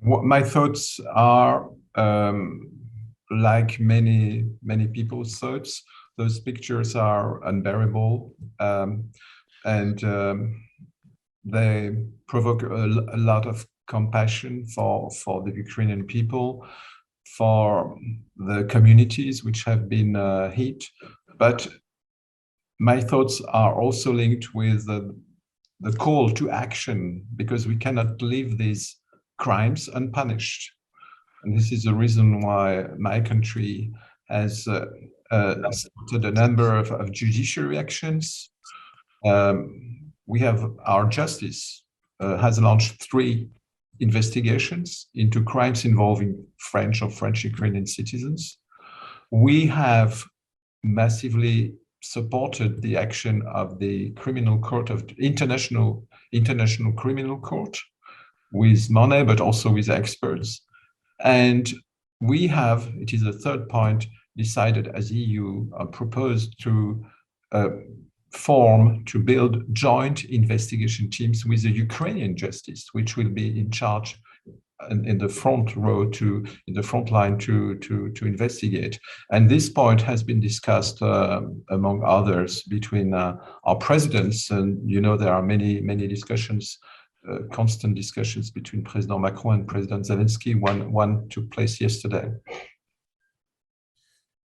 What my thoughts are, like many people's thoughts, those pictures are unbearable, and they provoke a lot of compassion for the Ukrainian people, for the communities which have been hit. But my thoughts are also linked with the call to action, because we cannot leave these crimes unpunished. And this is the reason why my country has started a number of judiciary actions. We have our justice has launched 3 investigations into crimes involving French or French Ukrainian citizens. We have massively supported the action of the Criminal Court of International Criminal Court with money, but also with experts. And we have, it is the third point, decided as EU, proposed to build joint investigation teams with the Ukrainian justice, which will be in charge in the front row in the front line to investigate. And this point has been discussed among others between our presidents, and there are many discussions, constant discussions between President Macron and President Zelensky. One took place yesterday.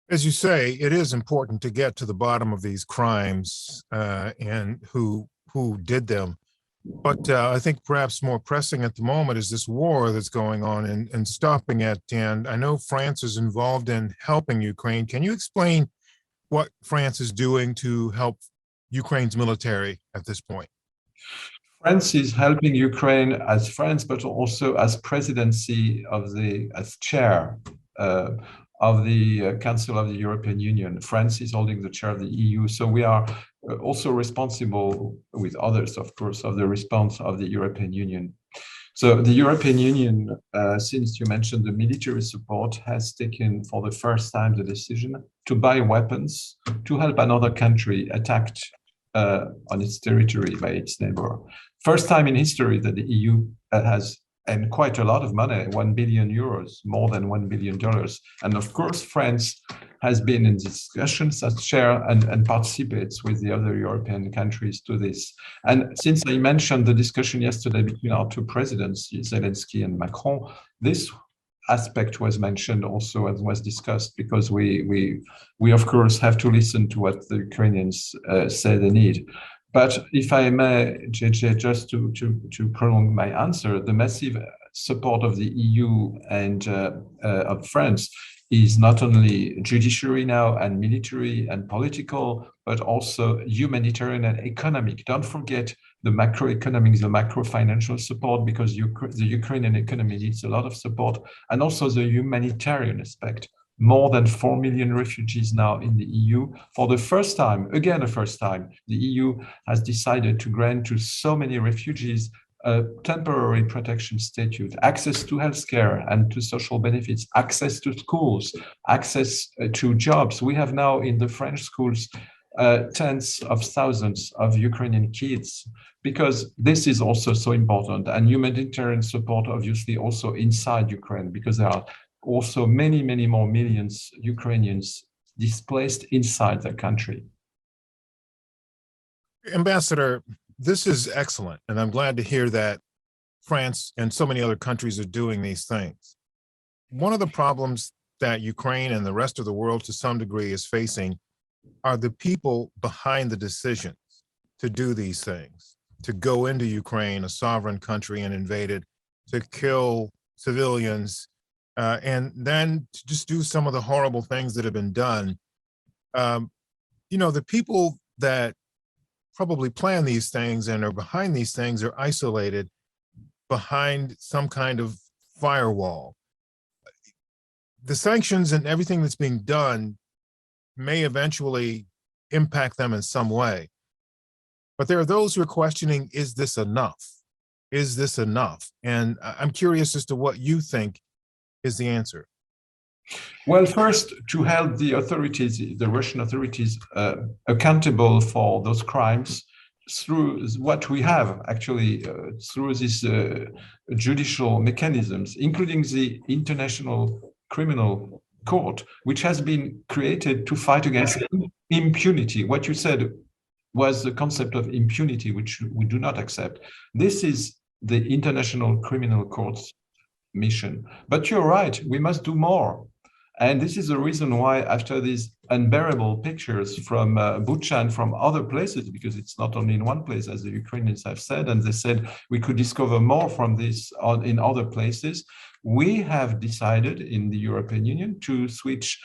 As you say, it is important to get to the bottom of these crimes and who did them. But I think perhaps more pressing at the moment is this war that's going on and stopping it. And I know France is involved in helping Ukraine. Can you explain what France is doing to help Ukraine's military at this point? France is helping Ukraine as France, but also as presidency as chair of the Council of the European Union. France is holding the chair of the EU. So we are also responsible, with others, of course, of the response of the European Union. So the European Union, since you mentioned the military support, has taken for the first time the decision to buy weapons to help another country attacked on its territory by its neighbor. First time in history that the EU has, and quite a lot of money, 1 billion euros, more than $1 billion. And of course, France has been in discussions as chair and participates with the other European countries to this. And since I mentioned the discussion yesterday between our 2 presidents, Zelensky and Macron, this aspect was mentioned also and was discussed, because we of course have to listen to what the Ukrainians say they need. But if I may, JJ, just to prolong my answer, the massive support of the EU and of France is not only judiciary now and military and political, but also humanitarian and economic. Don't forget the macroeconomics, the macro-financial support, because the Ukrainian economy needs a lot of support, and also the humanitarian aspect. More than 4 million refugees now in the EU. For the first time, the EU has decided to grant to so many refugees a temporary protection statute, access to healthcare and to social benefits, access to schools, access to jobs. We have now in the French schools tens of thousands of Ukrainian kids, because this is also so important. And humanitarian support, obviously, also inside Ukraine, because there are also many more millions Ukrainians displaced inside the country. Ambassador, this is excellent, and I'm glad to hear that France and so many other countries are doing these things. One of the problems that Ukraine and the rest of the world to some degree is facing are the people behind the decisions to do these things, to go into Ukraine, a sovereign country, and invade it, to kill civilians, and then to just do some of the horrible things that have been done. The people that probably plan these things and are behind these things are isolated behind some kind of firewall. The sanctions and everything that's being done may eventually impact them in some way. But there are those who are questioning, is this enough? Is this enough? And I'm curious as to what you think is the answer. Well, first, to hold the authorities, the Russian authorities, accountable for those crimes, through what we have actually through these judicial mechanisms, including the International Criminal Court, which has been created to fight against impunity. What you said was the concept of impunity, which we do not accept. This is the International Criminal Court's mission. But you're right, we must do more. And this is the reason why, after these unbearable pictures from Bucha and from other places, because it's not only in one place, as the Ukrainians have said, and they said we could discover more from this in other places, we have decided in the European Union to switch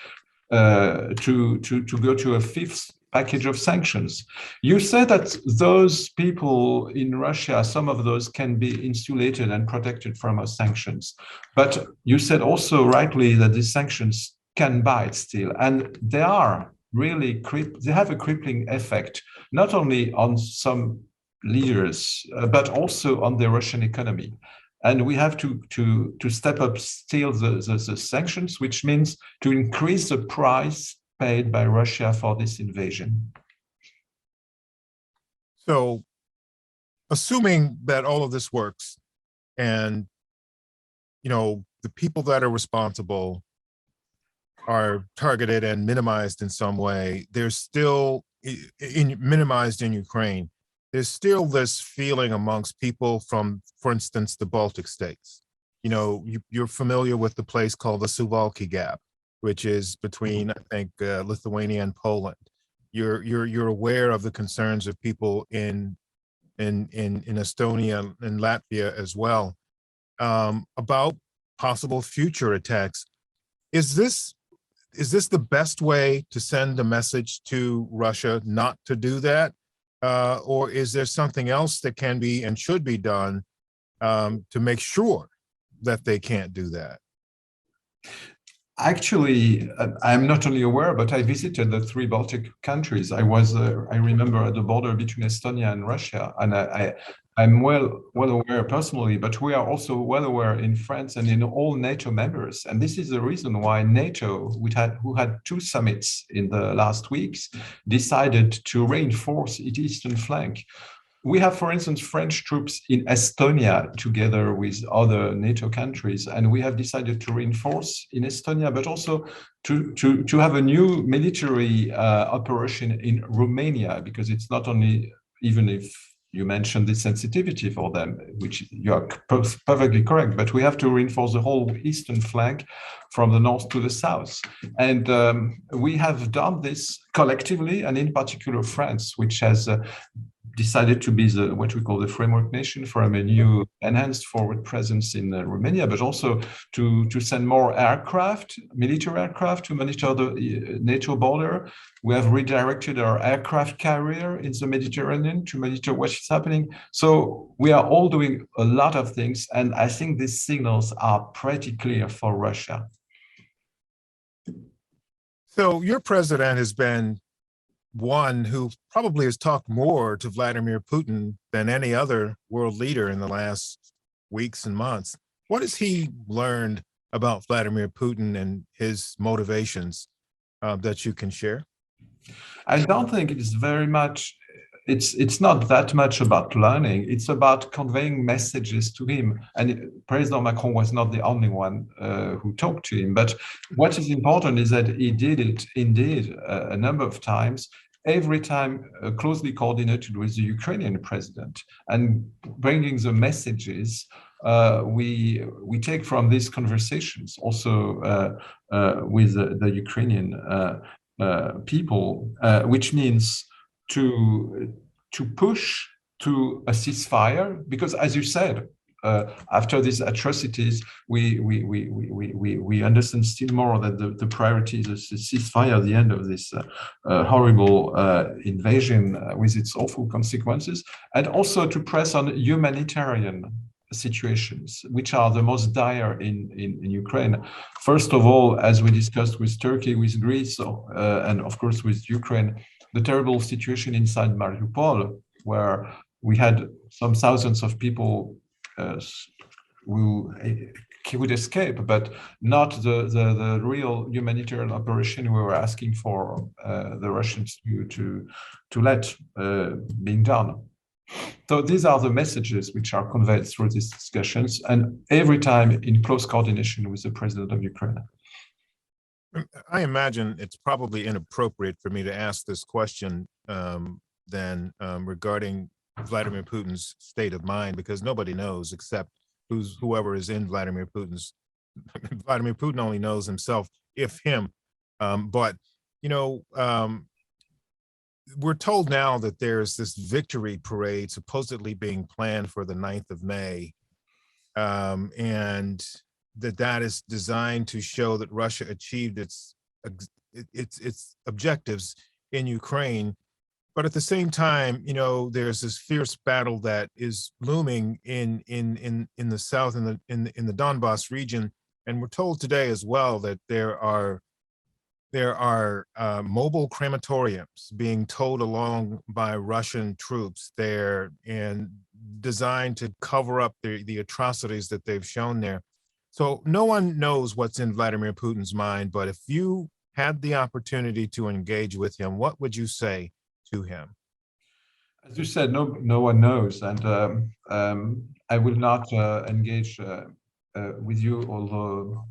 to go to a fifth package of sanctions. You said that those people in Russia, some of those can be insulated and protected from our sanctions. But you said also rightly that these sanctions can bite still, and they are really they have a crippling effect, not only on some leaders, but also on the Russian economy. And we have to step up still the sanctions, which means to increase the price paid by Russia for this invasion. So, assuming that all of this works, and the people that are responsible are targeted and minimized in some way, there's still minimized in Ukraine. There's still this feeling amongst people from, for instance, the Baltic states. You're familiar with the place called the Suwalki Gap, which is between, I think, Lithuania and Poland. You're aware of the concerns of people in Estonia and Latvia as well, about possible future attacks. Is this the best way to send a message to Russia not to do that? Or is there something else that can be and should be done to make sure that they can't do that? Actually, I'm not only aware, but I visited the three Baltic countries. I remember, at the border between Estonia and Russia, and I'm well aware personally, but we are also well aware in France and in all NATO members. And this is the reason why NATO, who had two summits in the last weeks, decided to reinforce its eastern flank. We have, for instance, French troops in Estonia together with other NATO countries, and we have decided to reinforce in Estonia, but also to have a new military operation in Romania, because it's not only, even if you mentioned the sensitivity for them, which you are perfectly correct, but we have to reinforce the whole eastern flank from the north to the south. And we have done this collectively, and in particular France, which has decided to be what we call the framework nation for a new enhanced forward presence in Romania, but also to send more aircraft, military aircraft, to monitor the NATO border. We have redirected our aircraft carrier in the Mediterranean to monitor what is happening. So we are all doing a lot of things, and I think these signals are pretty clear for Russia. So your president has been one who probably has talked more to Vladimir Putin than any other world leader in the last weeks and months. What has he learned about Vladimir Putin and his motivations that you can share? I don't think it's very much, it's not that much about learning. It's about conveying messages to him. And President Macron was not the only one who talked to him. But what is important is that he did it indeed a number of times, every time closely coordinated with the Ukrainian president, and bringing the messages we take from these conversations also with the Ukrainian people, which means to push to a ceasefire, because, as you said, after these atrocities, we understand still more that the priority is a ceasefire, the end of this horrible invasion with its awful consequences, and also to press on humanitarian situations, which are the most dire in Ukraine. First of all, as we discussed with Turkey, with Greece, and of course with Ukraine, the terrible situation inside Mariupol, where we had some thousands of people he would escape, but not the real humanitarian operation we were asking for the Russians to let being done. So these are the messages which are conveyed through these discussions, and every time in close coordination with the president of Ukraine. I imagine it's probably inappropriate for me to ask this question regarding Vladimir Putin's state of mind, because nobody knows except whoever is in Vladimir Putin's. Vladimir Putin only knows himself, if him. But we're told now that there's this victory parade supposedly being planned for the 9th of May, and that is designed to show that Russia achieved its objectives in Ukraine. But at the same time, there's this fierce battle that is looming in the south, in the Donbass region, and we're told today as well that there are mobile crematoriums being towed along by Russian troops there and designed to cover up the atrocities that they've shown there. So no one knows what's in Vladimir Putin's mind, but if you had the opportunity to engage with him, what would you say to him? As you said, no one knows, and I will not engage with you, although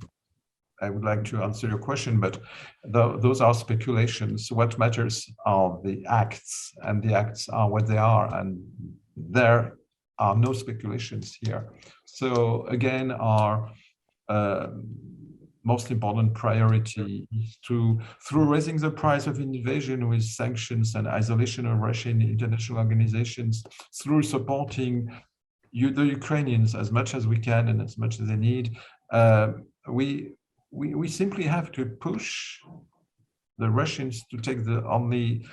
I would like to answer your question, but those are speculations. What matters are the acts, and the acts are what they are, and there are no speculations here. So again, our most important priority is through raising the price of invasion with sanctions and isolation of Russian international organizations, through supporting the Ukrainians as much as we can and as much as they need, we simply have to push the Russians to take the only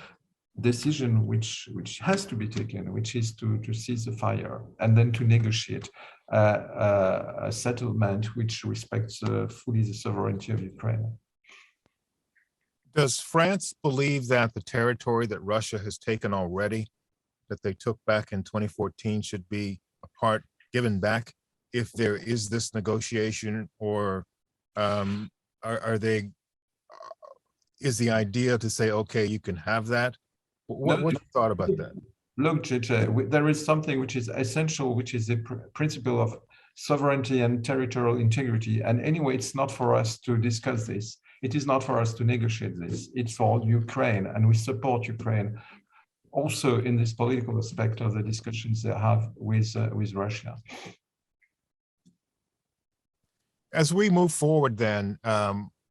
decision which has to be taken, which is to cease the fire and then to negotiate a settlement which respects fully the sovereignty of Ukraine. Does France believe that the territory that Russia has taken already, that they took back in 2014, should be given back if there is this negotiation, or is the idea to say, okay, you can have that? What's your thought about that? Look, JJ, there is something which is essential, which is the principle of sovereignty and territorial integrity. And anyway, it's not for us to discuss this. It is not for us to negotiate this. It's for Ukraine, and we support Ukraine also in this political aspect of the discussions they have with Russia. As we move forward then,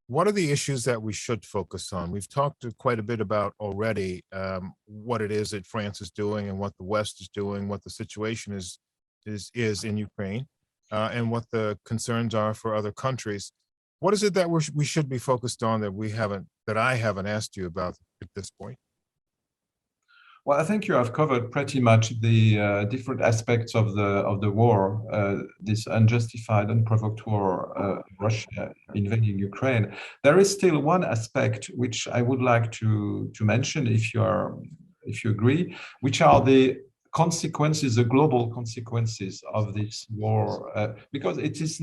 what are the issues that we should focus on? We've talked quite a bit about already what it is that France is doing and what the West is doing, what the situation is in Ukraine, and what the concerns are for other countries. What is it that we should be focused on that I haven't asked you about at this point? Well, I think you have covered pretty much the different aspects of the war, this unjustified, unprovoked war, Russia invading Ukraine. There is still one aspect which I would like to mention, if you agree, which are the consequences, the global consequences of this war, because it is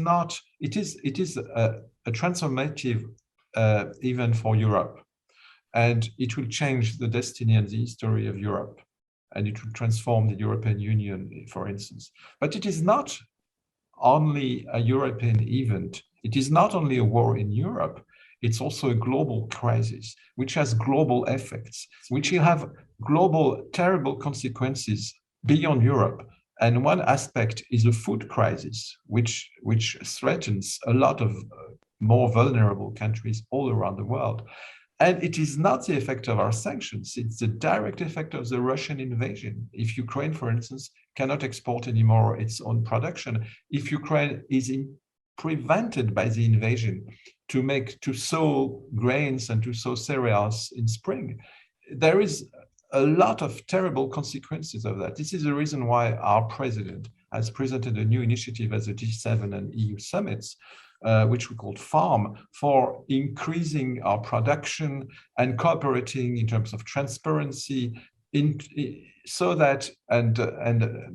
a transformative event for Europe. And it will change the destiny and the history of Europe, and it will transform the European Union, for instance. But it is not only a European event. It is not only a war in Europe. It's also a global crisis, which has global effects, which will have global, terrible consequences beyond Europe. And one aspect is a food crisis, which threatens a lot of more vulnerable countries all around the world. And it is not the effect of our sanctions, it's the direct effect of the Russian invasion. If Ukraine, for instance, cannot export anymore its own production, if Ukraine is prevented by the invasion to sow grains and to sow cereals in spring, there is a lot of terrible consequences of that. This is the reason why our president has presented a new initiative at the G7 and EU summits, which we called FARM, for increasing our production and cooperating in terms of transparency so that and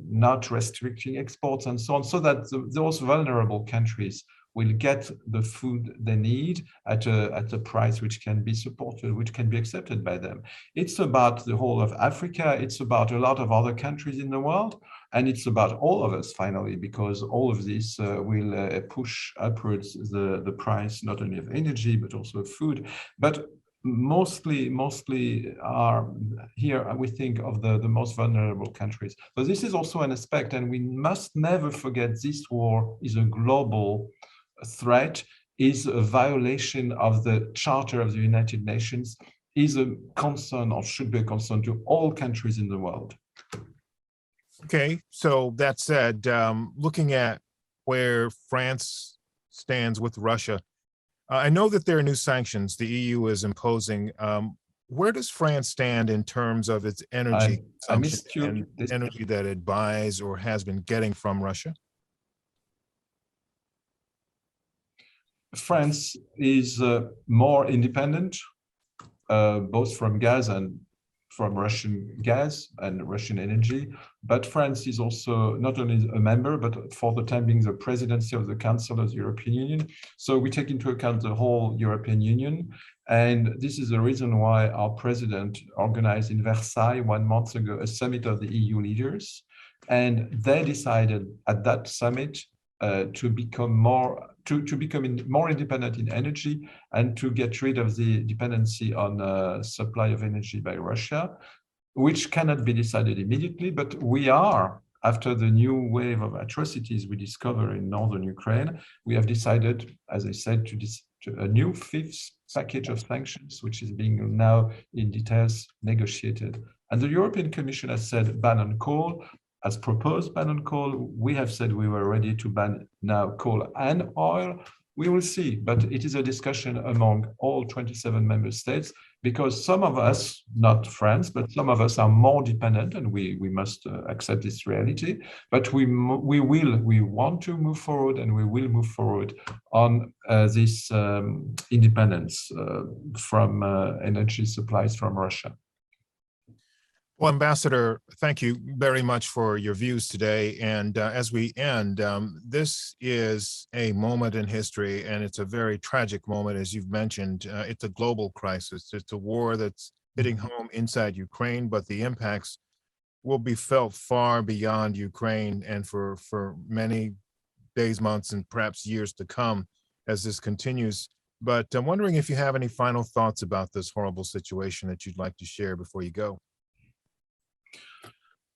not restricting exports and so on, so that those vulnerable countries will get the food they need at a price which can be supported, which can be accepted by them. It's about the whole of Africa. It's about a lot of other countries in the world. And it's about all of us, finally, because all of this will push upwards the price, not only of energy, but also of food. But mostly are here, we think of the most vulnerable countries. So this is also an aspect, and we must never forget this war is a global threat, is a violation of the Charter of the United Nations, is a concern, or should be a concern, to all countries in the world. Okay, so that said, looking at where France stands with Russia, I know that there are new sanctions the EU is imposing. Where does France stand in terms of its energy consumption and energy that it buys or has been getting from Russia? France is more independent, both from gas and from Russian gas and Russian energy. But France is also not only a member, but for the time being, the presidency of the Council of the European Union. So we take into account the whole European Union. And this is the reason why our president organized in Versailles 1 month ago a summit of the EU leaders. And they decided at that summit to become more independent in energy and to get rid of the dependency on supply of energy by Russia, which cannot be decided immediately. But we are, after the new wave of atrocities we discover in northern Ukraine, we have decided, as I said, to a new 5th package of sanctions, which is being now in details negotiated. And the European Commission has said ban on coal, has proposed ban on coal. We have said we were ready to ban now coal and oil. We will see, but it is a discussion among all 27 member states, because some of us, not France, but some of us are more dependent, and we must accept this reality. But we want to move forward, and we will move forward on this independence from energy supplies from Russia. Well, Ambassador, thank you very much for your views today. And as we end, this is a moment in history, and it's a very tragic moment, as you've mentioned. It's a global crisis. It's a war that's hitting home inside Ukraine, but the impacts will be felt far beyond Ukraine and for many days, months, and perhaps years to come as this continues. But I'm wondering if you have any final thoughts about this horrible situation that you'd like to share before you go.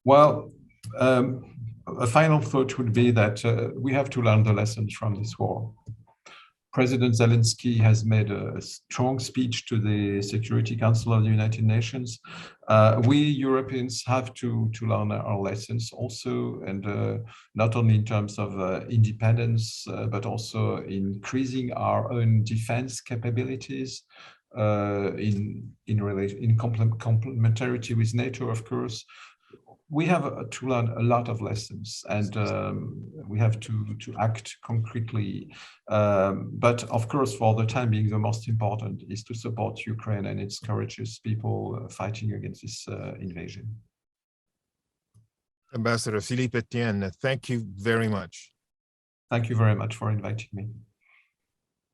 Well, a final thought would be that we have to learn the lessons from this war. President Zelensky has made a strong speech to the Security Council of the United Nations. We Europeans have to learn our lessons also, and not only in terms of independence, but also increasing our own defense capabilities in complementarity with NATO, of course. We have to learn a lot of lessons, and we have to act concretely. But of course, for the time being, the most important is to support Ukraine and its courageous people fighting against this invasion. Ambassador Philippe Étienne, thank you very much. Thank you very much for inviting me.